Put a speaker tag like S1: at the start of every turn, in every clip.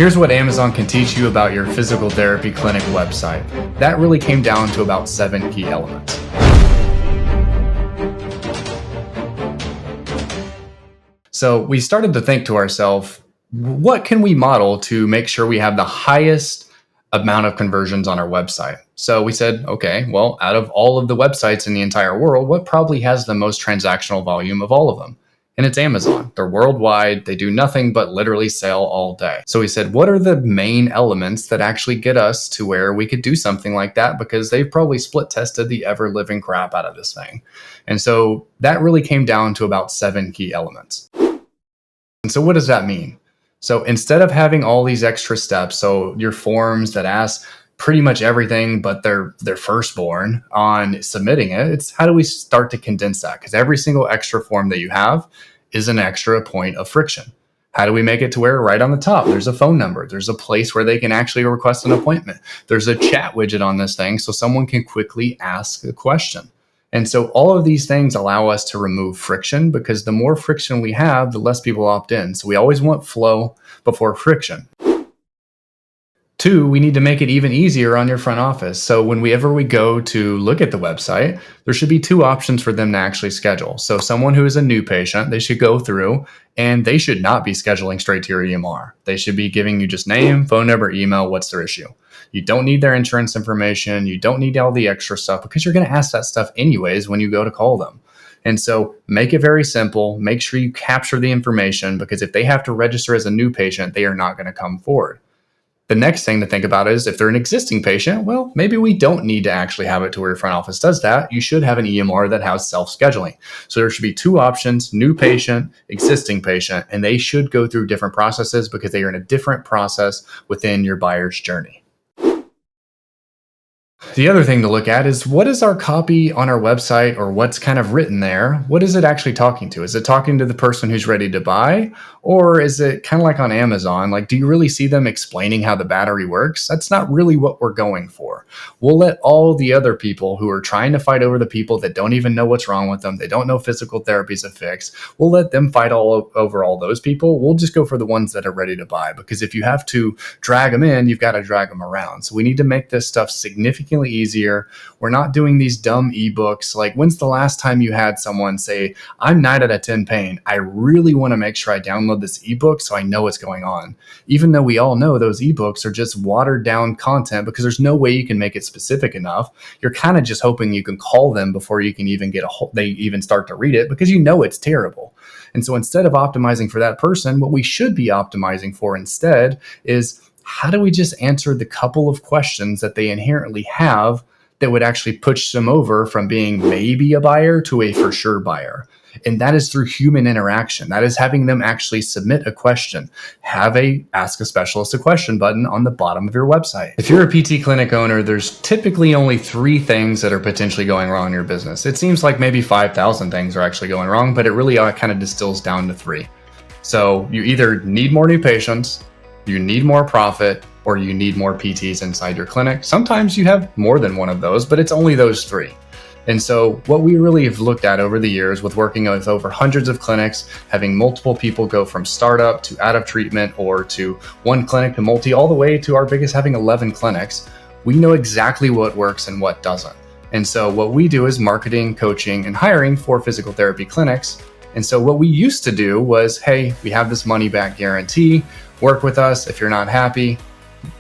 S1: Here's what Amazon can teach you about your physical therapy clinic website. That really came down to about 7 key elements. So we started to think to ourselves, what can we model to make sure we have the highest amount of conversions on our website? So we said, okay, well, out of all of the websites in the entire world, what probably has the most transactional volume of all of them? And it's Amazon. They're worldwide. They do nothing but literally sell all day. So we said, what are the main elements that actually get us to where we could do something like that? Because they've probably split tested the ever living crap out of this thing. And so that really came down to about 7 key elements. And so what does that mean? So instead of having all these extra steps, so your forms that ask pretty much everything but their firstborn on submitting it, it's how do we start to condense that? Because every single extra form that you have is an extra point of friction. How do we make it to where right on the top, there's a phone number, there's a place where they can actually request an appointment, there's a chat widget on this thing so someone can quickly ask a question. And so all of these things allow us to remove friction, because the more friction we have, the less people opt in. So we always want flow before friction. 2, we need to make it even easier on your front office. So whenever we go to look at the website, there should be 2 options for them to actually schedule. So someone who is a new patient, they should go through and they should not be scheduling straight to your EMR. They should be giving you just name, phone number, email, what's their issue. You don't need their insurance information. You don't need all the extra stuff because you're going to ask that stuff anyways when you go to call them. And so make it very simple. Make sure you capture the information, because if they have to register as a new patient, they are not going to come forward. The next thing to think about is if they're an existing patient, well, maybe we don't need to actually have it to where your front office does that. You should have an EMR that has self-scheduling. So there should be 2 options, new patient, existing patient, and they should go through different processes because they are in a different process within your buyer's journey. The other thing to look at is, what is our copy on our website, or what's kind of written there? What is it actually talking to? Is it talking to the person who's ready to buy? Or is it kind of like on Amazon? Like, do you really see them explaining how the battery works? That's not really what we're going for. We'll let all the other people who are trying to fight over the people that don't even know what's wrong with them, they don't know physical therapy is a fix, we'll let them fight over all those people. We'll just go for the ones that are ready to buy, because if you have to drag them in, you've got to drag them around. So we need to make this stuff significantly easier. We're not doing these dumb ebooks. Like, when's the last time you had someone say, I'm 9 out of 10 pain. I really want to make sure I download this ebook so I know what's going on. Even though we all know those ebooks are just watered down content, because there's no way you can make it specific enough. You're kind of just hoping you can call them before you can even they even start to read it, because you know it's terrible. And so instead of optimizing for that person, what we should be optimizing for instead is, how do we just answer the couple of questions that they inherently have that would actually push them over from being maybe a buyer to a for sure buyer? And that is through human interaction. That is having them actually submit a question. Have a ask a specialist a question button on the bottom of your website. If you're a PT clinic owner, there's typically only 3 things that are potentially going wrong in your business. It seems like maybe 5,000 things are actually going wrong, but it really kind of distills down to 3. So you either need more new patients, you need more profit, or you need more PTs inside your clinic. Sometimes you have more than one of those, but it's only those 3. And so what we really have looked at over the years with working with over hundreds of clinics, having multiple people go from startup to out of treatment, or to 1 clinic to multi, all the way to our biggest having 11 clinics, we know exactly what works and what doesn't. And so what we do is marketing, coaching, and hiring for physical therapy clinics. And so what we used to do was, hey, we have this money back guarantee, work with us. If you're not happy,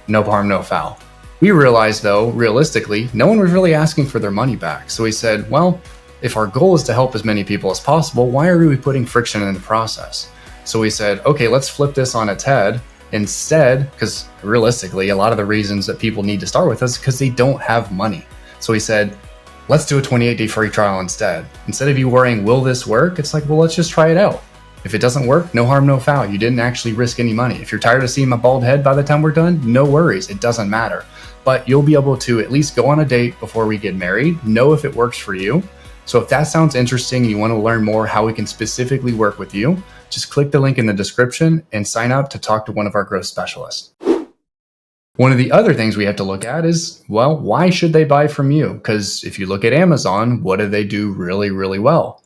S1: no harm, no foul. We realized, though, realistically, no one was really asking for their money back. So we said, well, if our goal is to help as many people as possible, why are we putting friction in the process? So we said, okay, let's flip this on its head instead, because realistically, a lot of the reasons that people need to start with us is because they don't have money. So we said, let's do a 28-day free trial instead. Instead of you worrying, will this work? It's like, well, let's just try it out. If it doesn't work, no harm, no foul. You didn't actually risk any money. If you're tired of seeing my bald head by the time we're done, no worries. It doesn't matter. But you'll be able to at least go on a date before we get married, know if it works for you. So if that sounds interesting and you want to learn more how we can specifically work with you, just click the link in the description and sign up to talk to one of our growth specialists. One of the other things we have to look at is, well, why should they buy from you? Because if you look at Amazon, what do they do really, really well?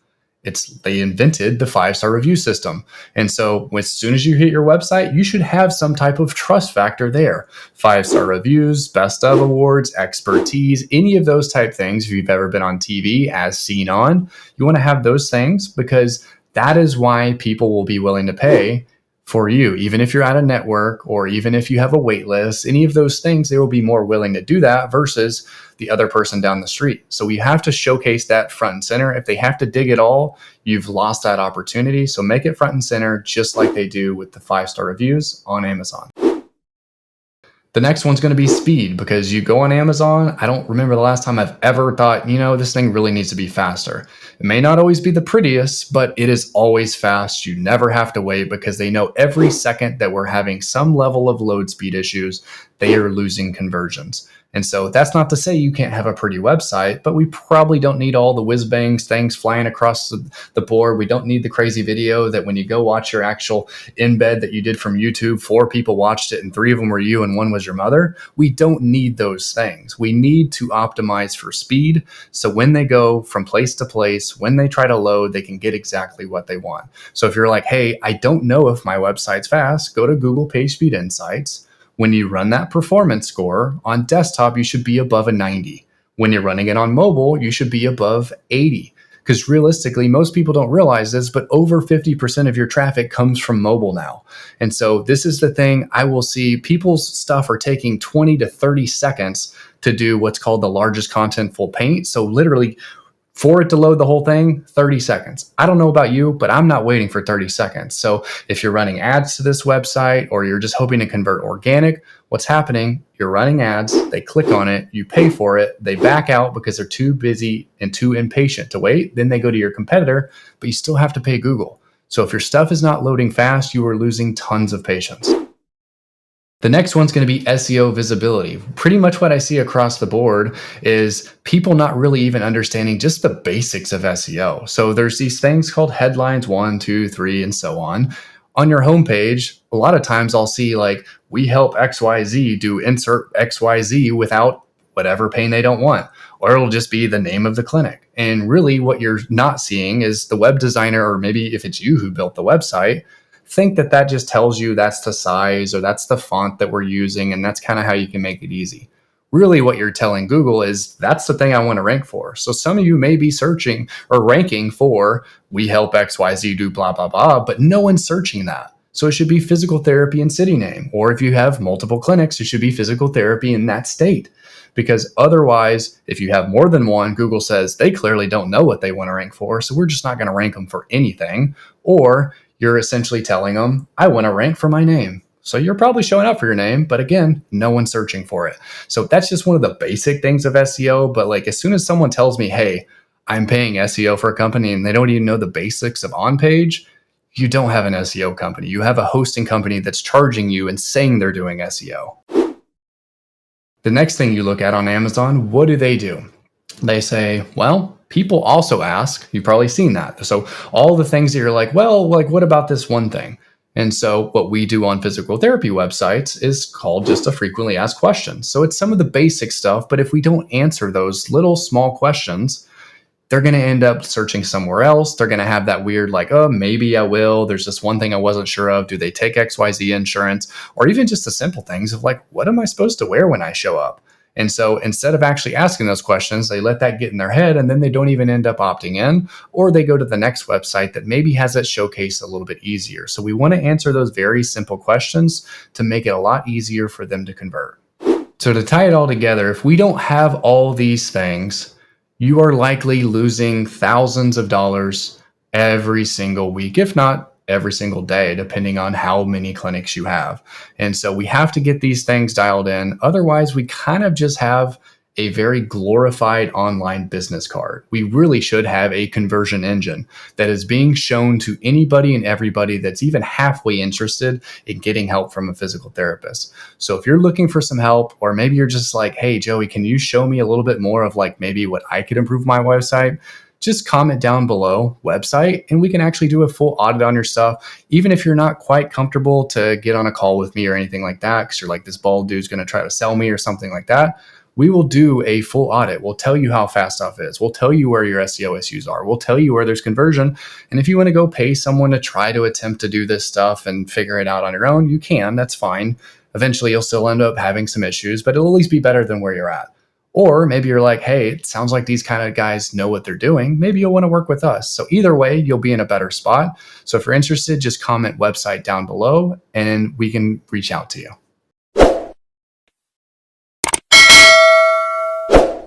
S1: They invented the 5-star review system. And so as soon as you hit your website, you should have some type of trust factor there. 5-star reviews, best of awards, expertise, any of those type things. If you've ever been on TV as seen on, you want to have those things because that is why people will be willing to pay for you. Even if you're at a network or even if you have a wait list, any of those things, they will be more willing to do that versus the other person down the street. So we have to showcase that front and center. If they have to dig it all, you've lost that opportunity. So make it front and center, just like they do with the 5-star reviews on Amazon. The next one's going to be speed, because you go on Amazon. I don't remember the last time I've ever thought, this thing really needs to be faster. It may not always be the prettiest, but it is always fast. You never have to wait because they know every second that we're having some level of load speed issues, they are losing conversions. And so that's not to say you can't have a pretty website, but we probably don't need all the whiz bangs things flying across the board. We don't need the crazy video that when you go watch your actual embed that you did from YouTube, 4 people watched it and 3 of them were you and 1 was your mother. We don't need those things. We need to optimize for speed. So when they go from place to place, when they try to load, they can get exactly what they want. So if you're like, hey, I don't know if my website's fast, go to Google PageSpeed Insights. When you run that performance score on desktop, you should be above a 90. When you're running it on mobile, you should be above 80. Because realistically, most people don't realize this, but over 50% of your traffic comes from mobile now. And so this is the thing I will see. People's stuff are taking 20 to 30 seconds to do what's called the largest contentful paint. So literally, for it to load the whole thing, 30 seconds. I don't know about you, but I'm not waiting for 30 seconds. So if you're running ads to this website or you're just hoping to convert organic, what's happening? You're running ads, they click on it, you pay for it, they back out because they're too busy and too impatient to wait. Then they go to your competitor, but you still have to pay Google. So if your stuff is not loading fast, you are losing tons of patience. The next one's going to be SEO visibility. Pretty much what I see across the board is people not really even understanding just the basics of SEO. So there's these things called headlines 1, 2, 3, and so on. On your homepage, a lot of times I'll see like, we help XYZ do insert XYZ without whatever pain they don't want, or it'll just be the name of the clinic. And really what you're not seeing is the web designer, or maybe if it's you who built the website, think that just tells you that's the size or that's the font that we're using, and that's kind of how you can make it easy. Really what you're telling Google is that's the thing I want to rank for. So some of you may be searching or ranking for we help XYZ do blah, blah, blah, but no one's searching that. So it should be physical therapy and city name. Or if you have multiple clinics, it should be physical therapy in that state. Because otherwise, if you have more than one, Google says they clearly don't know what they want to rank for. So we're just not going to rank them for anything. Or you're essentially telling them, I want to rank for my name. So you're probably showing up for your name, but again, no one's searching for it. So that's just one of the basic things of SEO. But like as soon as someone tells me, hey, I'm paying SEO for a company and they don't even know the basics of on-page, you don't have an SEO company. You have a hosting company that's charging you and saying they're doing SEO. The next thing you look at on Amazon, what do? They say, well, people also ask, you've probably seen that. So all the things that you're like, well, like what about this one thing? And so what we do on physical therapy websites is called just a frequently asked questions. So it's some of the basic stuff, but if we don't answer those little small questions, they're going to end up searching somewhere else. They're going to have that weird like, oh, maybe I will. There's this one thing I wasn't sure of. Do they take XYZ insurance? Or even just the simple things of like, what am I supposed to wear when I show up? And so instead of actually asking those questions, they let that get in their head and then they don't even end up opting in, or they go to the next website that maybe has that showcase a little bit easier. So we want to answer those very simple questions to make it a lot easier for them to convert. So to tie it all together, if we don't have all these things, you are likely losing thousands of dollars every single week, if not every single day, depending on how many clinics you have. And so we have to get these things dialed in. Otherwise, we kind of just have a very glorified online business card. We really should have a conversion engine that is being shown to anybody and everybody that's even halfway interested in getting help from a physical therapist. So if you're looking for some help, or maybe you're just like, hey, Joey, can you show me a little bit more of like maybe what I could improve my website? Just comment down below website and we can actually do a full audit on your stuff. Even if you're not quite comfortable to get on a call with me or anything like that, because you're like, this bald dude's going to try to sell me or something like that, we will do a full audit. We'll tell you how fast stuff is. We'll tell you where your SEO issues are. We'll tell you where there's conversion. And if you want to go pay someone to try to attempt to do this stuff and figure it out on your own, you can. That's fine. Eventually, you'll still end up having some issues, but it'll at least be better than where you're at. Or maybe you're like, hey, it sounds like these kind of guys know what they're doing. Maybe you'll want to work with us. So either way, you'll be in a better spot. So if you're interested, just comment website down below and we can reach out to you.